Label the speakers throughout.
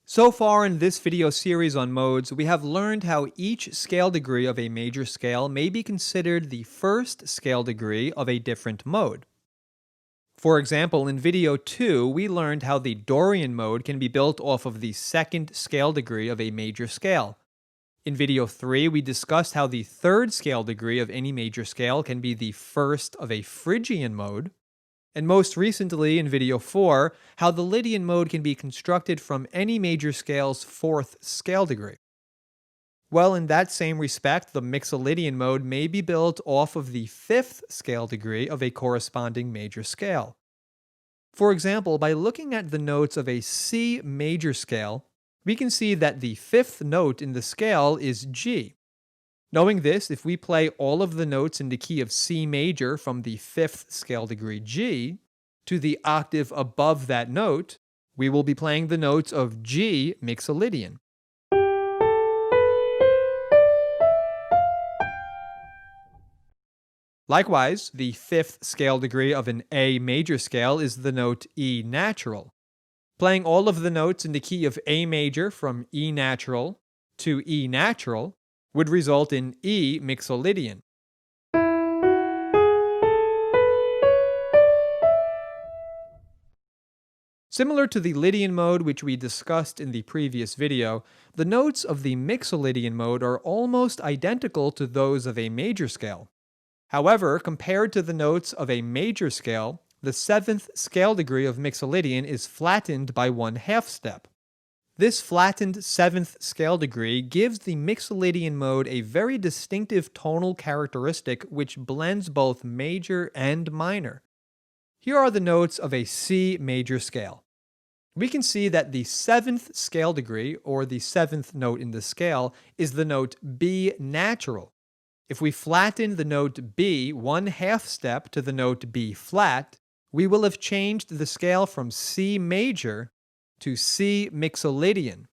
Speaker 1: So far in this video series on modes, we have learned how each scale degree of a major scale may be considered the first scale degree of a different mode. For example, in video 2, we learned how the Dorian mode can be built off of the second scale degree of a major scale. In video 3, we discussed how the third scale degree of any major scale can be the first of a Phrygian mode. And most recently, in video 4, how the Lydian mode can be constructed from any major scale's fourth scale degree. Well, in that same respect, the Mixolydian mode may be built off of the fifth scale degree of a corresponding major scale. For example, by looking at the notes of a C major scale, we can see that the fifth note in the scale is G. Knowing this, if we play all of the notes in the key of C major from the fifth scale degree G to the octave above that note, we will be playing the notes of G Mixolydian. Likewise, the fifth scale degree of an A major scale is the note E natural. Playing all of the notes in the key of A major from E natural to E natural would result in E Mixolydian. Similar to the Lydian mode, which we discussed in the previous video, the notes of the Mixolydian mode are almost identical to those of a major scale. However, compared to the notes of a major scale, the seventh scale degree of Mixolydian is flattened by 1/2 step. This flattened seventh scale degree gives the Mixolydian mode a very distinctive tonal characteristic which blends both major and minor. Here are the notes of a C major scale. We can see that the seventh scale degree, or the seventh note in the scale, is the note B natural. If we flatten the note B 1/2 step to the note B flat, we will have changed the scale from C major to C Mixolydian.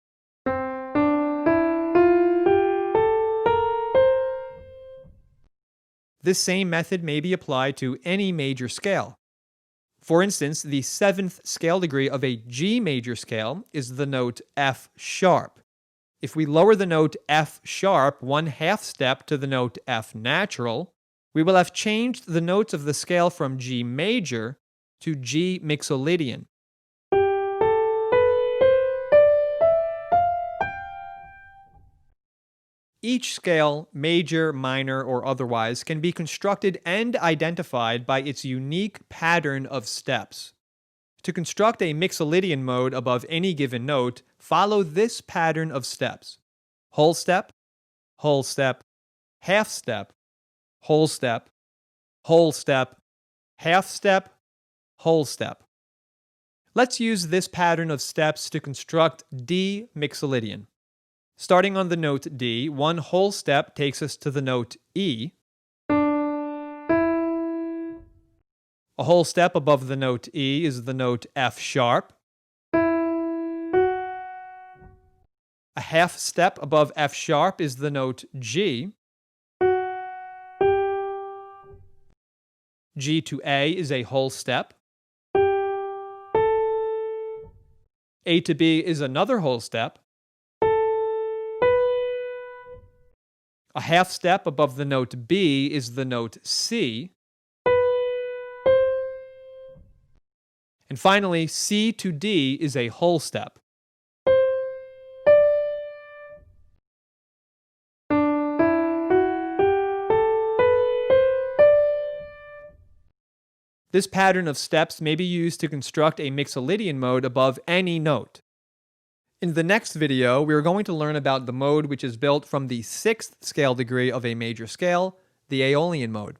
Speaker 1: This same method may be applied to any major scale. For instance, the seventh scale degree of a G major scale is the note F sharp. If we lower the note F sharp 1/2 step to the note F natural, we will have changed the notes of the scale from G major to G Mixolydian. Each scale, major, minor, or otherwise, can be constructed and identified by its unique pattern of steps. To construct a Mixolydian mode above any given note, follow this pattern of steps: whole step, half step, whole step, half step, whole step. Let's use this pattern of steps to construct D Mixolydian. Starting on the note D, one whole step takes us to the note E. A whole step above the note E is the note F sharp. A half step above F sharp is the note G. G to A is a whole step. A to B is another whole step. A half step above the note B is the note C. And finally, C to D is a whole step. This pattern of steps may be used to construct a Mixolydian mode above any note. In the next video, we are going to learn about the mode which is built from the sixth scale degree of a major scale, the Aeolian mode.